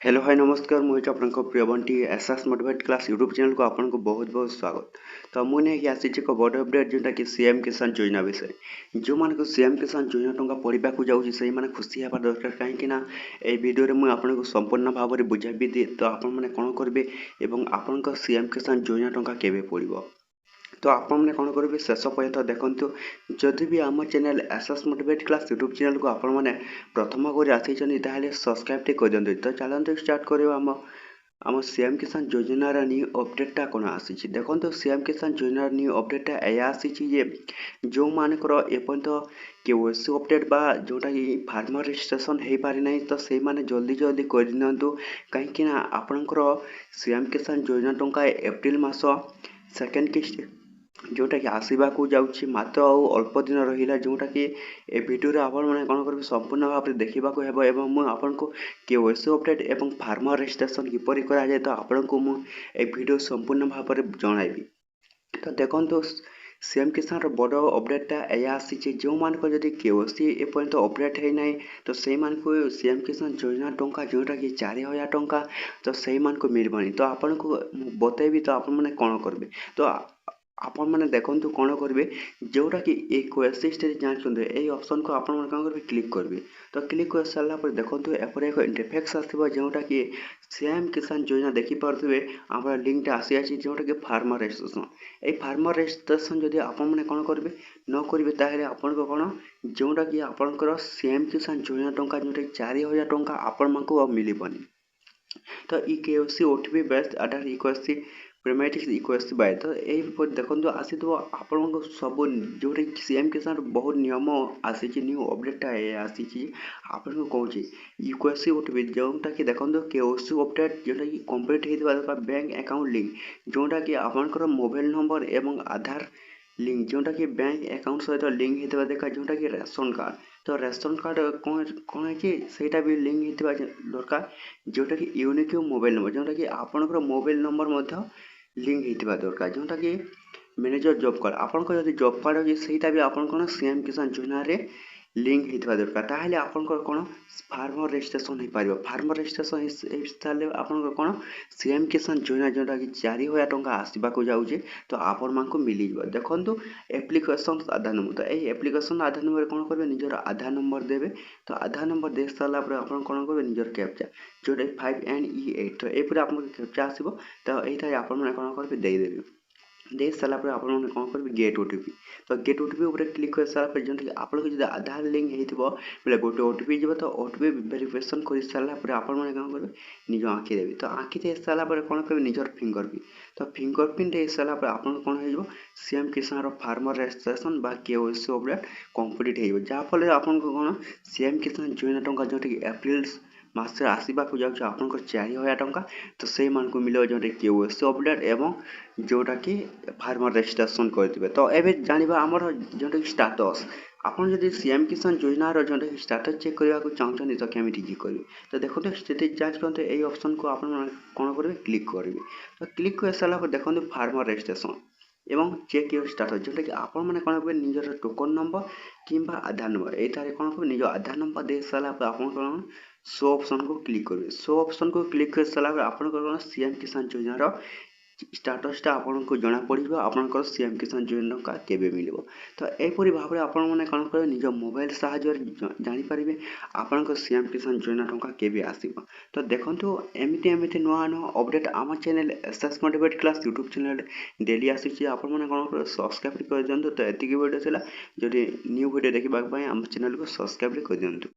Hello hi नमस्कार मुझे आपको प्रिय Bunty SS motivate class YouTube channel को आपको बहुत बहुत स्वागत। तो मुझे आसी एक बड़ अपडेट जोटा कि सीएम किसान योजना विषय जो मान को सीएम किसान योजना टंका पढ़ा जाऊँगी से खुशी हवा दरकार कहीं भिडियो मुझे आपको संपूर्ण भाव में बुझाई दिए तो आपने कौन करेंगे और आपण सीएम किसान योजना टंका केवे पड़ो तो आपने कौन करेंगे शेष पर्यंत देखु जदि भी आम channel SS motivate class YouTube channel को आपने प्रथम कर आसी सब्सक्राइब टे कर दिखाते तो चलते स्टार्ट करवा आम सीएम किसान योजनार न्यू अपडेटा कौन आसी देखो सीएम किसान योजनार न्यू अपडेटा या आसी जो मानकर एपर्यंत केओसी अपडेट बा जोटा कि फार्मर रजिस्ट्रेशन हो पारि ना तो से माने जल्दी जल्दी कर दिंतु कहीं आपणकर सीएम किसान योजना टंका एप्रिल मास सेकेंड किस्त जोटा कि आसवाक जाऊँगी मात्र अल्प दिन रहा जोटा कि ए भिडियो आपण मैंने कौन करेंगे संपूर्ण भाव में देखा और मुझे आपको केओसी अपडेट और फार्मर रजिस्ट्रेशन किपर कराए तो आपको मुझे भिडियो संपूर्ण भाव में जनइबी। तो देखो सीएम किसान बड़ अपडेटा या आसी जो मान जदि केओसी एपर्यंत अपडेट होना तो से सीएम किसान योजना टंका जोटा कि 4000 टंका तो से मिलबनी तो आपन को बतेबी तो आपने कौन करेंगे तो आपण मैंने देखो कौन करेंगे जोटा कि केओसी स्टेज जानते यही ऑप्शन को आप क्लिक करेंगे तो क्लिक कर सारापर देखो एपर एक इंटरफेक्स आसो जोटा कि सीएम किसान योजना देखिपे आम लिंकटा आसी जोटा कि फार्मर रजिस्ट्रेशन ये फार्मर रजिस्ट्रेशन जदि आपने कौन करेंगे न करेंगे ताहले आपण को कौन जोटा कि आपणकर सीएम किसान योजना टंका जोटा कि 4000 टंका आपण को मिलबनी तो इ केओसी ओटीपी बेस्ड आधार इक्वेसी पेमेंट इक्वेसी बाय तो यही देखो आसी आपण सब जोटा सीएम किसान बहुत नियम आसी न्यू अपडेटा आसी आपन को कौन इक्वेसी ओटीपी जोटा कि देखो केओसी अपडेट जोटा कि कंप्लीट होता दरकार बैंक अकाउंट लिंक जोटा कि आपणकर मोबाइल नंबर एवं आधार लिंक जोटा कि बैंक अकाउंट सहित लिंक होता दरकार जोटा कि रेशन कार्ड तो रेशन कार्ड कौन है कि सहीटा भी लिंक होता दरकार जोटा कि यूनिक मोबाइल नंबर जोटा कि आपणकर मोबाइल नंबर लिंक होता दरकार जोटा कि मैनेजर जॉब कार्ड आपन जब जॉब कार्ड अच्छे सहीटा भी आपन कौन सीएम किसान योजना लिंक होता दरकार ताहले आपनकर कौन फार्मर रजिस्ट्रेशन हो पार फार्मर रजिस्ट्रेशन आपन कौन सीएम किसान योजना जोटा कि 4000 टंका आसवाक जाऊँगी तो आपण को मिल देखो एप्लिकेशन आधार नंबर तो यही एप्लिकेशन आधार नंबर कौन करेंगे निजर आधार नंबर देवे तो आधार नंबर दे सारापर आप कौन करेंगे निजर कैप्चा जोटा 5NE8 तो ये आप कैप्चा आसो तो यही आपण कौन करेंगे देदेवे दे सारापर आपने कौन करेंगे गेट ओटीपी तो गेट ओटीपी उपर क्लिक कर सारापर जो आप आधार लिंक होता बोले गोटे ओटीपी जब तो ओटीपी वेरिफिकेशन कर सारापर आपने कौन करेंगे निज आँखि देवी तो आँखि दे सारापर कौन करेंगे निजर फिंगरप्रिंट तो फिंगरप्रिंट दे सारापर आप कौन हो सीएम किसान फार्मर रजिस्ट्रेशन बा केओसी अपडेट कंप्लीट हो जाफल आपन कौन सीएम किसान योजना टंका जोटा कि एप्रिल मासरे आसवाक जाऊँगी आपंकर 4000 टंका तो से मिले जो केओसी अपडेट एवं जोटा कि फार्मर रजिस्ट्रेशन करते तो ये जाना आमर जोटा कि स्टाटस आपन जदि सीएम किसान योजनार जोटा कि स्टाटस चेक करने को चाहते तो केमी करेंगे तो देखो स्टेटस जांच करते यही ऑप्शन को आप कौन करेंगे क्लिक करेंगे तो क्लिक कर सारापर देखो फार्मर रजिस्ट्रेशन एवं चेक योर स्टाटस जोटा कि आपण मैंने कौन करेंगे निजर टोकन नंबर किंबा आधार नंबर यहाँ कौन करेंगे निज आधार नंबर दे सारापर आप कौन शो ऑप्शन को क्लिक करेंगे शो ऑप्शन को क्लिक कर सारापर आप सीएम किसान योजनार स्टाटसटा आपको जना पड़ो आपंकर सीएम किसान योजना टंका केवे मिल तो यहपरी भाव में आपने कौन करेंगे निज मोबाइल साहाय्य जानीपारे आपंकर सीएम किसान योजना टंका केवे आसो तो देखो एमती नुआ नुआ अपडेट आम channel SS motivate class YouTube channel daily आसी आपने कौन कर सब्सक्राइब कर दिखाँ तो ये वीडियो था जब न्यू वीडियो देखा आम चैनल को सब्सक्राइब कर दिखाँ।